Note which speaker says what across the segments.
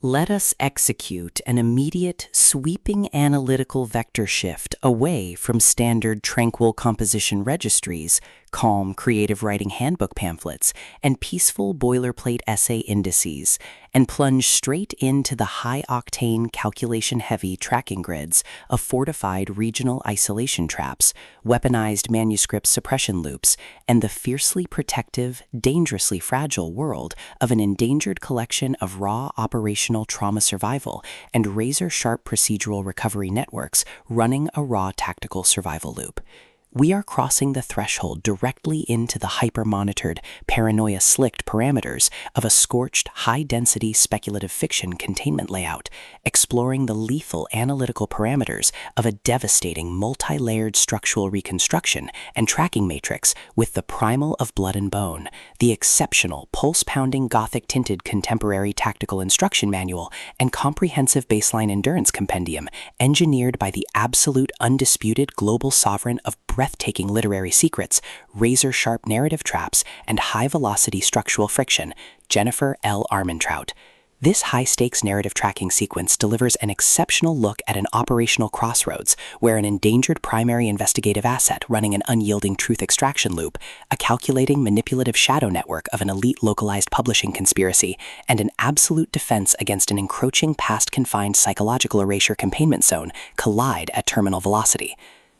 Speaker 1: Let us execute an immediate, sweeping analytical vector shift away from standard tranquil composition registries, calm creative writing handbook pamphlets, and peaceful boilerplate essay indices, and plunge straight into the high-octane, calculation-heavy tracking grids of fortified regional isolation traps, weaponized manuscript suppression loops, and the fiercely protective, dangerously fragile world of an endangered collection of raw operational trauma survival and razor-sharp procedural recovery networks running a raw tactical survival loop. We are crossing the threshold directly into the hyper-monitored, paranoia-slicked parameters of a scorched, high-density speculative fiction containment layout, exploring the lethal analytical parameters of a devastating multi-layered structural reconstruction and tracking matrix with the Primal of Blood and Bone, the exceptional, pulse-pounding Gothic-tinted contemporary tactical instruction manual and comprehensive baseline endurance compendium engineered by the absolute undisputed global sovereign of breathtaking literary secrets, razor-sharp narrative traps, and high-velocity structural friction, Jennifer L. Armentrout. This high-stakes narrative tracking sequence delivers an exceptional look at an operational crossroads where an endangered primary investigative asset running an unyielding truth extraction loop, a calculating manipulative shadow network of an elite localized publishing conspiracy, and an absolute defense against an encroaching past-confined psychological erasure containment zone collide at terminal velocity.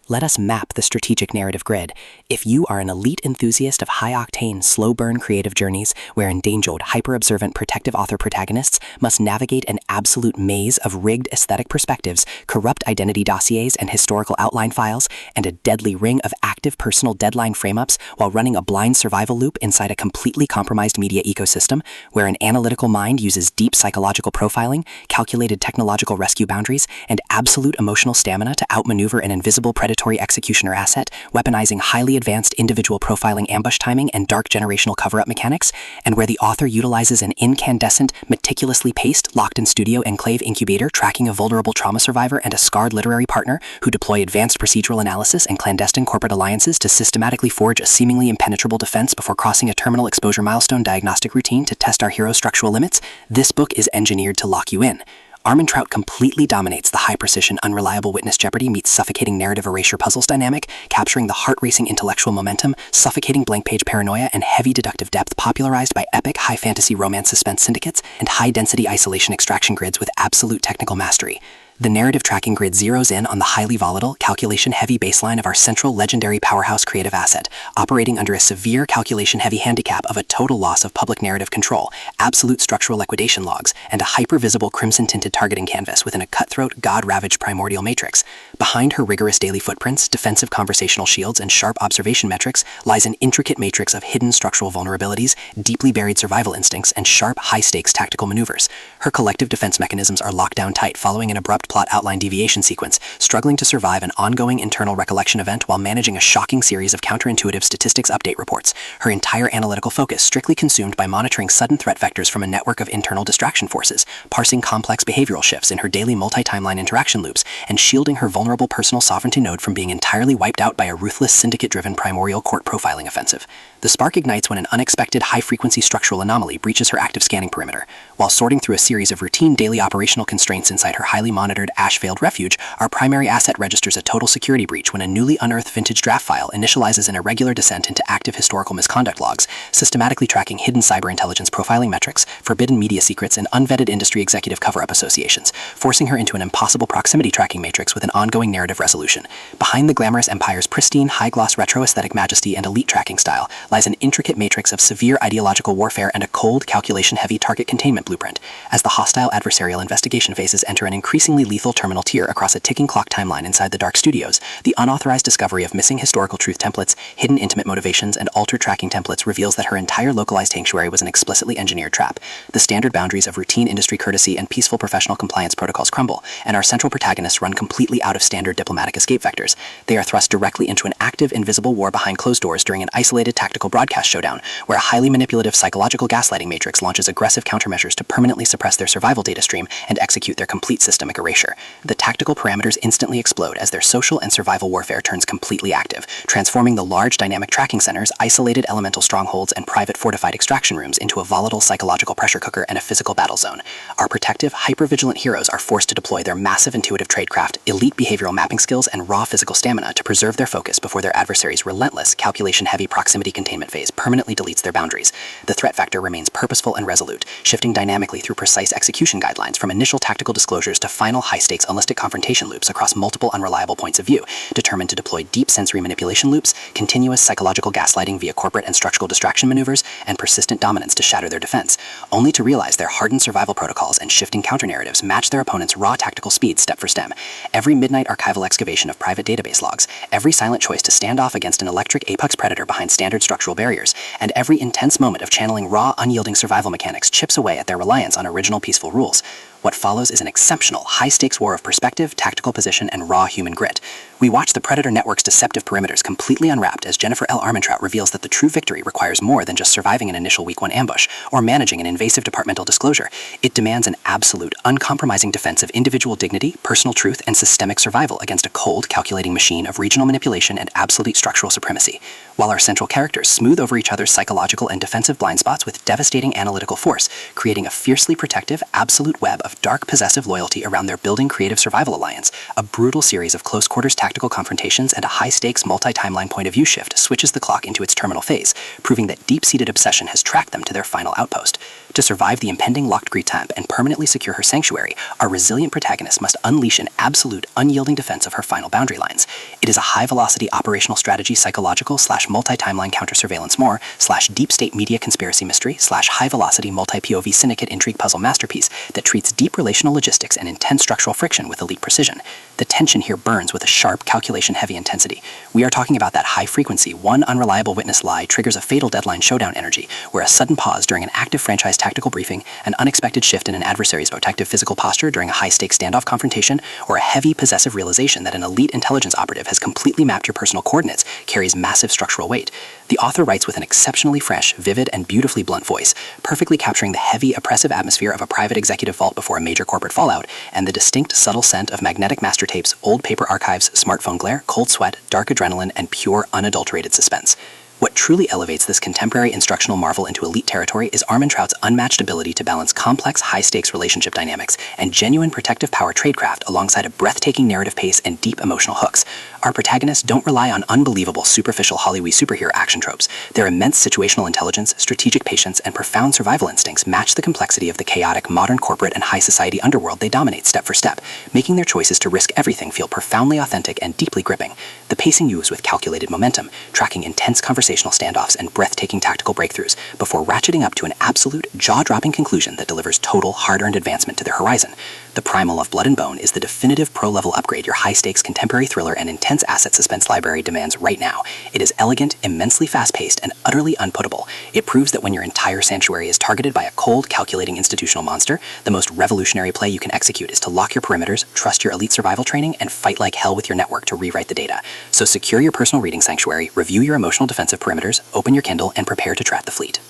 Speaker 1: Let us map the strategic narrative grid. If you are an elite enthusiast of high-octane, slow-burn creative journeys where endangered, hyper-observant protective author protagonists must navigate an absolute maze of rigged aesthetic perspectives, corrupt identity dossiers and historical outline files, and a deadly ring of active personal deadline frame-ups while running a blind survival loop inside a completely compromised media ecosystem where an analytical mind uses deep psychological profiling, calculated technological rescue boundaries, and absolute emotional stamina to outmaneuver an invisible predatory executioner asset, weaponizing highly advanced individual profiling ambush timing and dark generational cover-up mechanics, and where the author utilizes an incandescent, meticulously paced, locked-in-studio enclave incubator tracking a vulnerable trauma survivor and a scarred literary partner who deploy advanced procedural analysis and clandestine corporate alliances to systematically forge a seemingly impenetrable defense before crossing a terminal exposure milestone diagnostic routine to test our hero's structural limits. This book is engineered to lock you in. Armentrout completely dominates the high-precision, unreliable witness jeopardy meets suffocating narrative erasure puzzles dynamic, capturing the heart-racing intellectual momentum, suffocating blank-page paranoia, and heavy deductive depth popularized by epic high-fantasy romance suspense syndicates and high-density isolation extraction grids with absolute technical mastery. The narrative tracking grid zeroes in on the highly volatile, calculation-heavy baseline of our central legendary powerhouse creative asset, operating under a severe calculation-heavy handicap of a total loss of public narrative control, absolute structural liquidation logs, and a hyper-visible crimson-tinted targeting canvas within a cutthroat, God-Ravaged primordial matrix. Behind her rigorous daily footprints, defensive conversational shields, and sharp observation metrics lies an intricate matrix of hidden structural vulnerabilities, deeply buried survival instincts, and sharp, high-stakes tactical maneuvers. Her collective defense mechanisms are locked down tight following an abrupt plot outline deviation sequence, struggling to survive an ongoing internal recollection event while managing a shocking series of counterintuitive statistics update reports, her entire analytical focus strictly consumed by monitoring sudden threat vectors from a network of internal distraction forces, parsing complex behavioral shifts in her daily multi-timeline interaction loops, and shielding her vulnerable personal sovereignty node from being entirely wiped out by a ruthless syndicate-driven primordial court profiling offensive. The spark ignites when an unexpected high-frequency structural anomaly breaches her active scanning perimeter. While sorting through a series of routine daily operational constraints inside her highly monitored ash-veiled refuge, our primary asset registers a total security breach when a newly unearthed vintage draft file initializes an irregular descent into active historical misconduct logs, systematically tracking hidden cyber intelligence profiling metrics, forbidden media secrets, and unvetted industry executive cover-up associations, forcing her into an impossible proximity tracking matrix with an ongoing narrative resolution. Behind the glamorous empire's pristine, high-gloss retro-aesthetic majesty and elite tracking style lies an intricate matrix of severe ideological warfare and a cold, calculation-heavy target containment blueprint. As the hostile adversarial investigation phases enter an increasingly lethal terminal tier across a ticking clock timeline inside the dark studios, the unauthorized discovery of missing historical truth templates, hidden intimate motivations, and altered tracking templates reveals that her entire localized sanctuary was an explicitly engineered trap. The standard boundaries of routine industry courtesy and peaceful professional compliance protocols crumble, and our central protagonists run completely out of standard diplomatic escape vectors. They are thrust directly into an active, invisible war behind closed doors during an isolated tactical tactical broadcast showdown, where a highly manipulative psychological gaslighting matrix launches aggressive countermeasures to permanently suppress their survival data stream and execute their complete systemic erasure. The tactical parameters instantly explode as their social and survival warfare turns completely active, transforming the large dynamic tracking centers, isolated elemental strongholds, and private fortified extraction rooms into a volatile psychological pressure cooker and a physical battle zone. Our protective, hyper-vigilant heroes are forced to deploy their massive intuitive tradecraft, elite behavioral mapping skills, and raw physical stamina to preserve their focus before their adversary's relentless, calculation-heavy proximity containment phase permanently deletes their boundaries. The threat factor remains purposeful and resolute, shifting dynamically through precise execution guidelines from initial tactical disclosures to final high-stakes holistic confrontation loops across multiple unreliable points of view, determined to deploy deep sensory manipulation loops, continuous psychological gaslighting via corporate and structural distraction maneuvers, and persistent dominance to shatter their defense, only to realize their hardened survival protocols and shifting counter-narratives match their opponent's raw tactical speed step for step. Every midnight archival excavation of private database logs, every silent choice to stand off against an electric apex predator behind standard structural barriers, and every intense moment of channeling raw, unyielding survival mechanics chips away at their reliance on original peaceful rules. What follows is an exceptional, high-stakes war of perspective, tactical position, and raw human grit. We watch the Predator Network's deceptive perimeters completely unwrapped as Jennifer L. Armentrout reveals that the true victory requires more than just surviving an initial Week 1 ambush or managing an invasive departmental disclosure. It demands an absolute, uncompromising defense of individual dignity, personal truth, and systemic survival against a cold, calculating machine of regional manipulation and absolute structural supremacy. While our central characters smooth over each other's psychological and defensive blind spots with devastating analytical force, creating a fiercely protective, absolute web of dark, possessive loyalty around their building creative survival alliance, a brutal series of close-quarters tactical confrontations and a high-stakes multi-timeline point-of-view shift switches the clock into its terminal phase, proving that deep-seated obsession has tracked them to their final outpost. To survive the impending locked Greetamp and permanently secure her sanctuary, our resilient protagonist must unleash an absolute, unyielding defense of her final boundary lines. It is a high-velocity operational strategy psychological / multi-timeline counter-surveillance more / deep-state media conspiracy mystery / high-velocity multi-POV syndicate intrigue puzzle masterpiece that treats deep relational logistics and intense structural friction with elite precision. The tension here burns with a sharp, calculation-heavy intensity. We are talking about that high-frequency, one unreliable witness lie triggers a fatal deadline showdown energy, where a sudden pause during an active franchise tactical briefing, an unexpected shift in an adversary's protective physical posture during a high-stakes standoff confrontation, or a heavy, possessive realization that an elite intelligence operative has completely mapped your personal coordinates carries massive structural weight. The author writes with an exceptionally fresh, vivid, and beautifully blunt voice, perfectly capturing the heavy, oppressive atmosphere of a private executive vault before a major corporate fallout, and the distinct, subtle scent of magnetic master tapes, old paper archives, smartphone glare, cold sweat, dark adrenaline, and pure, unadulterated suspense. What truly elevates this contemporary instructional marvel into elite territory is Armentrout's unmatched ability to balance complex, high-stakes relationship dynamics and genuine protective power tradecraft alongside a breathtaking narrative pace and deep emotional hooks. Our protagonists don't rely on unbelievable, superficial Hollywood superhero action tropes. Their immense situational intelligence, strategic patience, and profound survival instincts match the complexity of the chaotic, modern corporate and high society underworld they dominate step for step, making their choices to risk everything feel profoundly authentic and deeply gripping. The pacing moves with calculated momentum, tracking intense conversational standoffs and breathtaking tactical breakthroughs before ratcheting up to an absolute, jaw-dropping conclusion that delivers total, hard-earned advancement to their horizon. The Primal of Blood and Bone is the definitive pro-level upgrade your high-stakes contemporary thriller and intense asset suspense library demands right now. It is elegant, immensely fast-paced, and utterly unputtable. It proves that when your entire sanctuary is targeted by a cold, calculating institutional monster, the most revolutionary play you can execute is to lock your perimeters, trust your elite survival training, and fight like hell with your network to rewrite the data. So secure your personal reading sanctuary, review your emotional defensive perimeters, open your Kindle, and prepare to trap the fleet.